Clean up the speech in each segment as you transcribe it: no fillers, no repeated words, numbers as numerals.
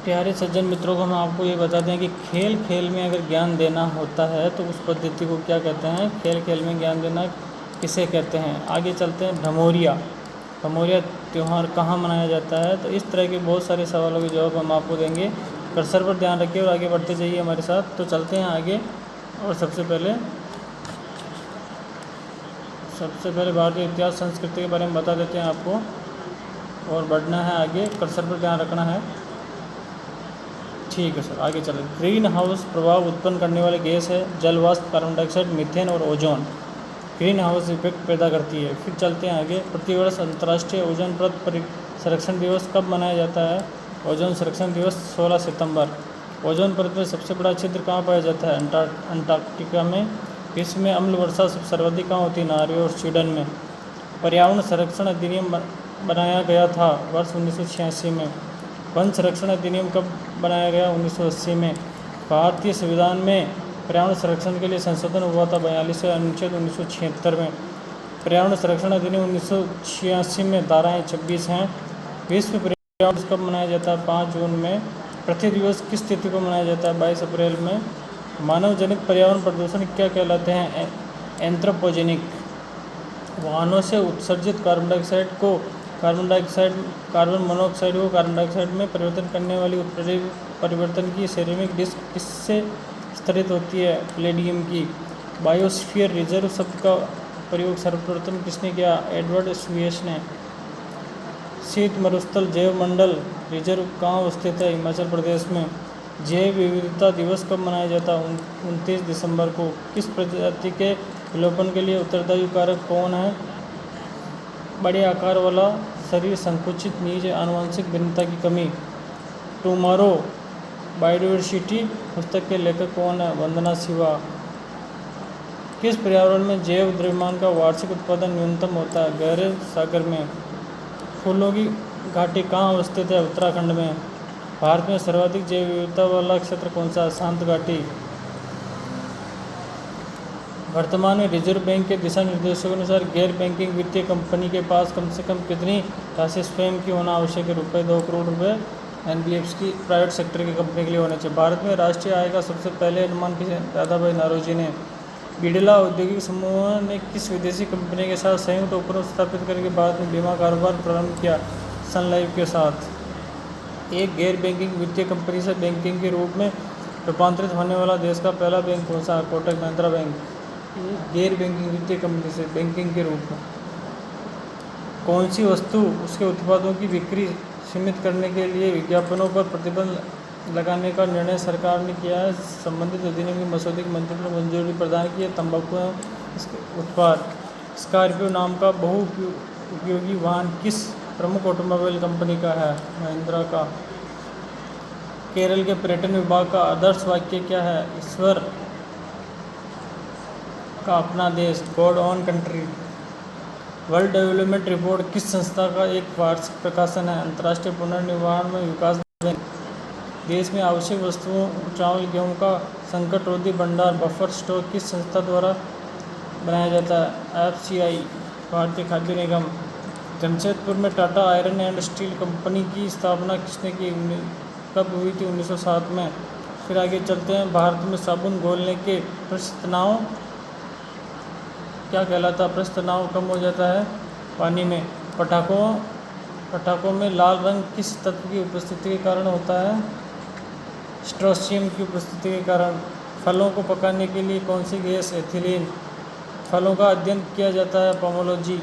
प्यारे सज्जन मित्रों को हम आपको ये बता दें कि खेल खेल में अगर ज्ञान देना होता है तो उस पद्धति को क्या कहते हैं, खेल खेल में ज्ञान देना किसे कहते हैं। आगे चलते हैं। भमोरिया भमोरिया त्यौहार कहाँ मनाया जाता है। तो इस तरह के बहुत सारे सवालों के जवाब हम आपको देंगे। कर्सर पर ध्यान रखिए और आगे बढ़ते जाइए हमारे साथ। तो चलते हैं आगे। और सबसे पहले भारतीय इतिहास संस्कृति के बारे में बता देते हैं आपको, और बढ़ना है आगे। कर्सर पर ध्यान रखना है। ठीक है सर, आगे चलें। ग्रीन हाउस प्रभाव उत्पन्न करने वाले गैस है जल वाष्प, कार्बन डाइऑक्साइड, मीथेन और ओजोन। ग्रीन हाउस इफेक्ट पैदा करती है। फिर चलते हैं आगे। प्रतिवर्ष अंतर्राष्ट्रीय ओजोन परत संरक्षण दिवस कब मनाया जाता है। ओजोन संरक्षण दिवस 16 सितंबर। ओजोन परत में सबसे बड़ा छिद्र कहाँ पाया जाता है। अंटार्कटिका में। विश्व में अम्ल वर्षा सर्वाधिक कहाँ होती है। नॉर्वे और स्वीडन में। पर्यावरण संरक्षण अधिनियम बनाया गया था वर्ष 1986 में। वन संरक्षण अधिनियम कब बनाया गया। 1980 में। भारतीय संविधान में पर्यावरण संरक्षण के लिए संशोधन हुआ था 42वें अनुच्छेद 1976 में। पर्यावरण संरक्षण अधिनियम 1986 में धाराएँ 26 हैं। विश्व पर्यावरण दिवस कब मनाया जाता है। 5 जून में। पृथ्वी दिवस किस तिथि को मनाया जाता है। 22 अप्रैल में। मानव जनित पर्यावरण प्रदूषण क्या कहलाते हैं। एंथ्रोपोजेनिक। वाहनों से उत्सर्जित कार्बन मोनोऑक्साइड को कार्बन डाइऑक्साइड में परिवर्तन करने वाली परिवर्तन की सिरेमिक डिस्क किससे स्तरित होती है। प्लेडियम की। बायोस्फीयर रिजर्व शब्द का प्रयोग सर्वप्रथम किसने किया। एडवर्ड स्वियस ने। शीत मरुस्थल जैव मंडल रिजर्व कहाँ स्थित है। हिमाचल प्रदेश में। जैव विविधता दिवस कब मनाया जाता है। 29 दिसंबर को। किस प्रजाति के विलोपन के लिए उत्तरदायी कारक कौन है। बड़े आकार वाला शरीर, संकुचित नीज, आनुवंशिक भिन्नता की कमी। टुमारो बायोडाइवर्सिटी पुस्तक के लेखक कौन है। वंदना शिवा। किस पर्यावरण में जैव द्रव्यमान का वार्षिक उत्पादन न्यूनतम होता है। गहरे सागर में। फूलों की घाटी कहाँ अवस्थित है। उत्तराखंड में। भारत में सर्वाधिक जैव विविधता वाला क्षेत्र कौन सा है। शांत घाटी। वर्तमान में रिजर्व बैंक के दिशा निर्देशों के अनुसार गैर बैंकिंग वित्तीय कंपनी के पास कम से कम कितनी राशि स्वयं की होना आवश्यक है। रुपये 2 करोड़ रुपये एनबीएफसी की प्राइवेट सेक्टर की कंपनी के लिए होने चाहिए। भारत में राष्ट्रीय आय का सबसे पहले अनुमान किसे दादाभाई नौरोजी ने। बिड़ला औद्योगिक समूह ने किस विदेशी कंपनी के साथ संयुक्त उपक्रम स्थापित करके भारत में बीमा कारोबार प्रारंभ किया। सन लाइफ के साथ। एक गैर बैंकिंग वित्तीय कंपनी से बैंकिंग के रूप में रूपांतरित होने वाला देश का पहला बैंक कौन सा। कोटक महिंद्रा बैंक। गैर बैंकिंग वित्तीय कंपनी से बैंकिंग के रूप में। कौन सी वस्तु उसके उत्पादों की बिक्री सीमित करने के लिए विज्ञापनों पर प्रतिबंध लगाने का निर्णय सरकार ने किया है। संबंधित अधिनियम की मसौदे की मंत्रिमंडल ने मंजूरी प्रदान की है। तंबाकू एवं इसके उत्पाद। स्कॉर्पियो नाम का बहुउपयोगी वाहन किस प्रमुख ऑटोमोबाइल कंपनी का है। महिंद्रा का। केरल के पर्यटन विभाग का आदर्श वाक्य क्या है। ईश्वर का अपना देश, God own country. World development report किस संस्था का एक वार्षिक प्रकाशन है। अंतर्राष्ट्रीय पुनर्निर्माण में विकास बैंक। देश में आवश्यक वस्तुओं चावल गेहूं का संकटरोधी भंडार बफर स्टॉक किस संस्था द्वारा बनाया जाता है। एफसीआई, भारतीय खाद्य निगम। जमशेदपुर में Tata iron and steel company की स्थापना किसने की। कब हुई थी। 1907 में। फिर आगे चलते हैं। भारत में साबुन घोलने के पृष्ठ तनाव क्या कहलाता है। पृष्ठ तनाव कम हो जाता है पानी में। पटाखों में लाल रंग किस तत्व की उपस्थिति के कारण होता है। स्ट्रोंशियम की उपस्थिति के कारण। फलों को पकाने के लिए कौन सी गैस। एथिलीन। फलों का अध्ययन किया जाता है पोमोलॉजी।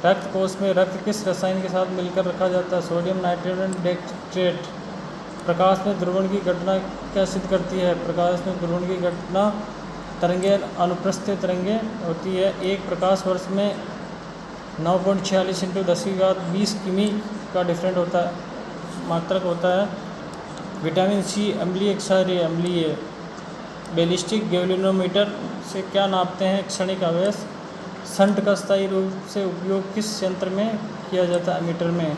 रक्त कोश में रक्त किस रसायन के साथ मिलकर रखा जाता है। Sodium nitrate डेक्ट्रेट। प्रकाश में ध्रुवण की घटना क्या सिद्ध करती है। प्रकाश में ध्रुवण की घटना तरंगें अनुप्रस्थ तरंगें होती है। एक प्रकाश वर्ष में 9.46 × 10⁻20 किमी का डिफरेंट होता है, मात्रक होता है। विटामिन सी अम्लीय क्षारीय अम्लीय। बैलिस्टिक गैल्वेनोमीटर से क्या नापते हैं। क्षणिक आवेश। शंट का स्थायी रूप से उपयोग किस यंत्र में किया जाता है। मीटर में।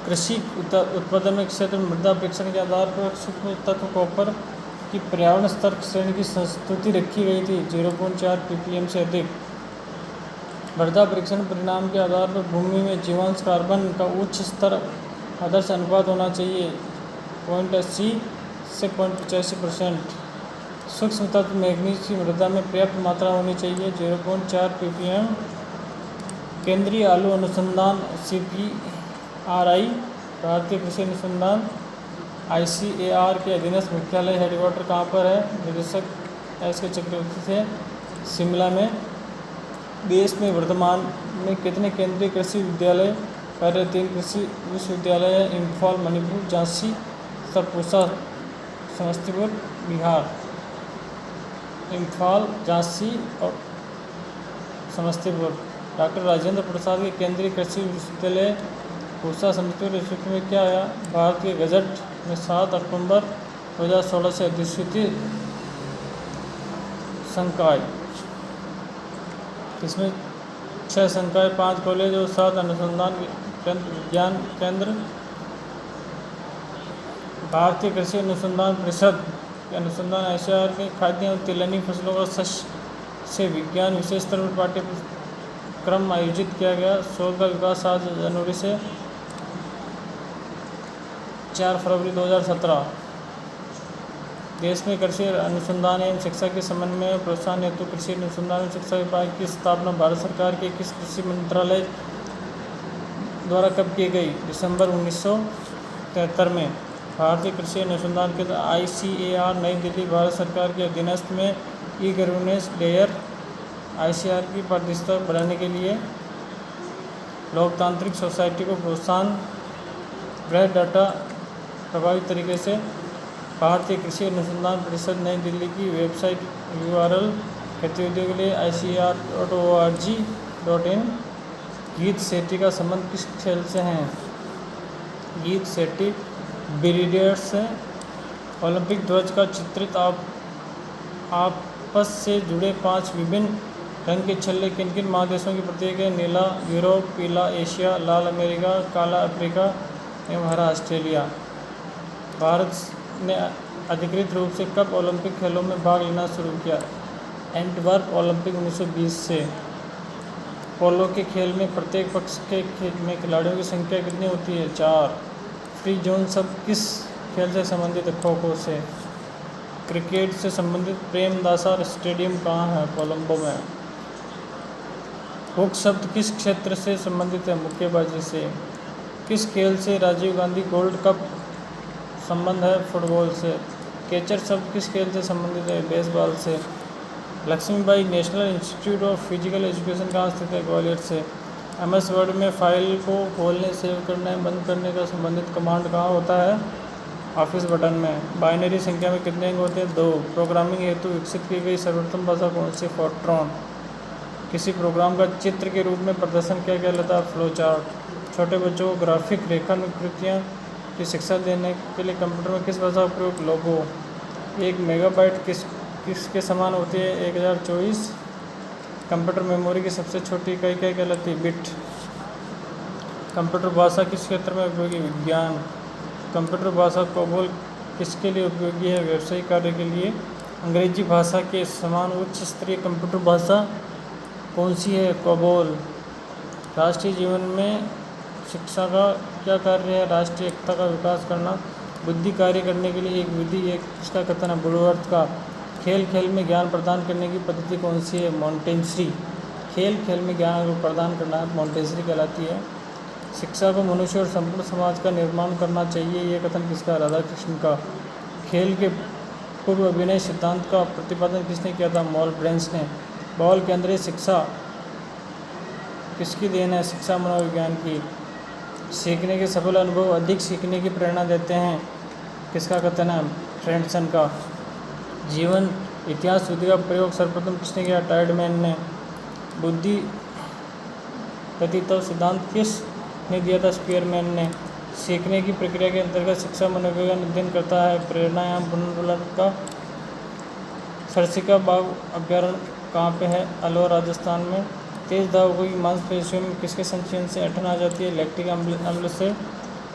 कृषि उत्पादन में क्षेत्र में मृदा परीक्षण के आधार पर सूक्ष्म तत्व कॉपर की पर्यावरण स्तर श्रेणी की संस्तुति रखी गई थी 0.4 ppm से अधिक। मृदा परीक्षण परिणाम के आधार पर भूमि में जीवांश कार्बन का उच्च स्तर आदर्श अनुपात होना चाहिए 0.80 से 0.85%। सूक्ष्म तत्व मैग्नीज की मृदा में पर्याप्त मात्रा होनी चाहिए 0.4 ppm। केंद्रीय आलू अनुसंधान CPRI भारतीय कृषि अनुसंधान ICAR के अधीनस्थ मुख्यालय हेडक्वार्टर कहाँ पर है? निदेशक एस के चक्रवर्ती से शिमला में। देश में वर्तमान में कितने केंद्रीय कृषि विद्यालय कार्यरत? 3 कृषि विश्वविद्यालय है, इम्फाल मणिपुर, झांसी पूसा समस्तीपुर बिहार। इम्फाल, झांसी और समस्तीपुर। डॉक्टर राजेंद्र प्रसाद के केंद्रीय कृषि विश्वविद्यालय पूसा समस्तीपुर विश्वविद्यालय में क्या आया? भारत के गजट में 7 अक्टूबर 2016 से अधिसूचित संकाय। इसमें 6 संकाय, 5 कॉलेज और 7 अनुसंधान केंद्र, विज्ञान केंद्र। भारतीय कृषि अनुसंधान परिषद के अनुसंधान ICAR के खाद्य और तिलहनी फसलों का शस्य से विज्ञान विशेष स्तर पर पाठ्यक्रम आयोजित किया गया। शोध का विकास 7 जनवरी से 4 फरवरी 2017। देश में कृषि अनुसंधान एवं शिक्षा के समन्वय और प्रोत्साहन हेतु कृषि अनुसंधान एवं शिक्षा विभाग की स्थापना भारत सरकार के किस कृषि मंत्रालय द्वारा कब की गई? दिसंबर 1973 में। भारतीय कृषि अनुसंधान केंद्र ICAR नई दिल्ली भारत सरकार के अधीनस्थ में ई-गवर्नेंस लेयर ICAR की पारदर्शिता बढ़ाने के लिए लोकतांत्रिक सोसाइटी को प्रोत्साहन, वृहद डाटा प्रभावी तरीके से। भारतीय कृषि अनुसंधान परिषद नई दिल्ली की वेबसाइट URL गतिविधियों के लिए ICAR.org.in। गीत सेठी का संबंध किस खेल से है? गीत सेठी ब्रिगेडियर्स से। ओलंपिक ध्वज का चित्रित आपस से जुड़े 5 विभिन्न रंग के छल्ले किन किन महादेशों की प्रतीक है? नीला यूरोप, पीला एशिया, लाल अमेरिका, काला अफ्रीका एवं हरा ऑस्ट्रेलिया। भारत ने अधिकृत रूप से कब ओलंपिक खेलों में भाग लेना शुरू किया? एंटवर्प ओलंपिक 1920 से। पोलो के खेल में प्रत्येक पक्ष के खेल में खिलाड़ियों की संख्या कितनी होती है? 4। फ्री जोन शब्द किस खेल से संबंधित है? खो-खो से। क्रिकेट से संबंधित प्रेमदासा स्टेडियम कहाँ है? कोलंबो में। हुक शब्द किस क्षेत्र से संबंधित है? मुक्केबाजी से। किस खेल से राजीव गांधी गोल्ड कप संबंध है? फुटबॉल से। कैचर शब्द किस खेल से संबंधित है? बेसबॉल से। Lakshmibai national institute of physical education कहाँ स्थित है? ग्वालियर से। MS वर्ड में फाइल को खोलने, सेव करने, बंद करने का संबंधित कमांड कहाँ होता है? ऑफिस बटन में। बाइनरी संख्या में कितने अंक होते हैं? 2। प्रोग्रामिंग हेतु विकसित की गई सर्वोत्तम भाषा कौन सी? फोर्ट्रॉन। किसी प्रोग्राम का चित्र के रूप में प्रदर्शन क्या कहलाता है? Flow chart. छोटे बच्चों को ग्राफिक रेखाकृतियाँ की शिक्षा देने के लिए कंप्यूटर में किस भाषा का प्रयोग? लोगो। 1 मेगाबाइट किसके समान होती है? 1024। कंप्यूटर मेमोरी की सबसे छोटी इकाई क्या कहलाती है? बिट। कंप्यूटर भाषा किस क्षेत्र में उपयोगी? विज्ञान। कंप्यूटर भाषा कोबोल किसके लिए उपयोगी है? व्यावसायिक कार्य के लिए। अंग्रेजी भाषा के समान उच्च स्तरीय कंप्यूटर भाषा कौन सी है? कोबोल। राष्ट्रीय जीवन में शिक्षा का क्या कार्य है? राष्ट्रीय एकता का विकास करना। बुद्धि कार्य करने के लिए एक विधि, एक इसका कथन है ब्लूअर्थ का। खेल खेल में ज्ञान प्रदान करने की पद्धति कौन सी है? मॉन्टेसरी। खेल खेल में ज्ञान प्रदान करना मॉन्टेसरी कहलाती है। शिक्षा को मनुष्य और संपूर्ण समाज का निर्माण करना चाहिए, ये कथन किसका? राधा कृष्ण का। खेल के पूर्व अभिनय सिद्धांत का प्रतिपादन किसने किया था? मॉलब्रेंस ने। बाल केंद्रीय शिक्षा किसकी देन है? शिक्षा मनोविज्ञान की। सीखने के सफल अनुभव अधिक सीखने की प्रेरणा देते हैं, किसका कथन है? फ्रेंडसन का। जीवन इतिहास विधि का प्रयोग सर्वप्रथम किसने किया? टाइडमैन ने। बुद्धि गतित्व सिद्धांत किसने दिया था? स्पीयरमैन ने। सीखने की प्रक्रिया के अंतर्गत शिक्षा मनोविज्ञान अध्ययन करता है प्रेरणा एवं पुनर्वलन का। सरसिका बाघ अभ्यारण्य कहाँ पे है? अलवर राजस्थान में। तेज धावकों की मांसपेशियों में किसके संचयन से ऐंठन आ जाती है? लैक्टिक अम्ल से।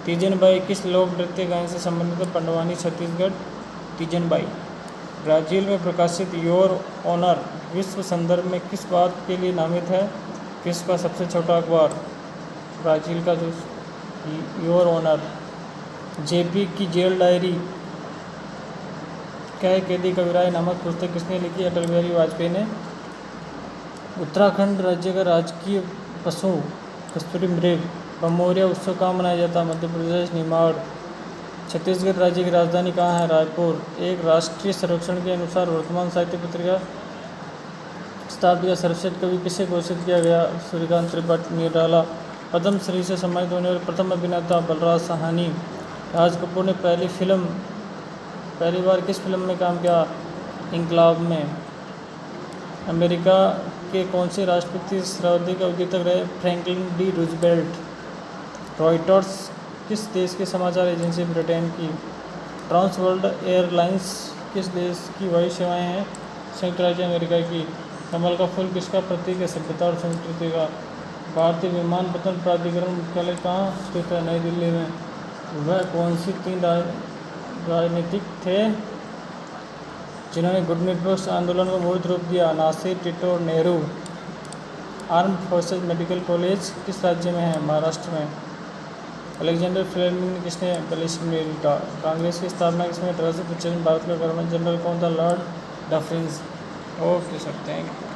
तीजनबाई किस लोक नृत्य गायन से संबंधित है? पंडवानी छत्तीसगढ़। तीजनबाई। ब्राज़ील में प्रकाशित योर ऑनर विश्व संदर्भ में किस बात के लिए नामित है? विश्व का सबसे छोटा अखबार। ब्राज़ील का जो योर ऑनर। जेपी की जेल डायरी क्या कैदी कबीराय नामक पुस्तक किसने लिखी? अटल बिहारी वाजपेयी ने। उत्तराखंड राज्य का राजकीय पशु कस्तूरी मृग बमोरिया उत्सव कहाँ मनाया जाता है? मध्य प्रदेश निमाड़। छत्तीसगढ़ राज्य की राजधानी कहाँ है? रायपुर। एक राष्ट्रीय सर्वेक्षण के अनुसार वर्तमान साहित्य पत्रिका शताब्दी का सर्वश्रेष्ठ कवि किसे घोषित किया गया? सूर्यकांत त्रिपाठी निराला। पद्म श्री से सम्मानित होने वाले प्रथम अभिनेता बलराज साहनी। राज कपूर ने पहली बार किस फिल्म में काम किया? इंकलाब में। अमेरिका के कौन से राष्ट्रपति सर्वाधिक अवधि तक रहे? Franklin D Roosevelt. रॉयटर्स किस देश की समाचार एजेंसी? ब्रिटेन की। ट्रांस वर्ल्ड एयरलाइंस किस देश की वायु सेवाएं हैं? संयुक्त राज्य अमेरिका की। कमल का फूल किसका प्रतीक है? सभ्यता और संस्कृति का। भारतीय विमानपत्तन प्राधिकरण मुख्यालय कहाँ स्थित है? नई दिल्ली में। वह कौन सी 3 राजनीतिक थे जिन्होंने गुट निरपेक्ष आंदोलन को मूर्त रूप दिया? नासिर, टिटो और Nehru. Armed forces medical college किस राज्य में है? महाराष्ट्र में। अलेक्जेंडर फ्लेमिंग ने किसने बैलिस्टिक मिसाइल का? कांग्रेस की स्थापना किसमें? 1855। भारत का गवर्नर जनरल कौन था? Lord Dufferin. Okay sir, thank you.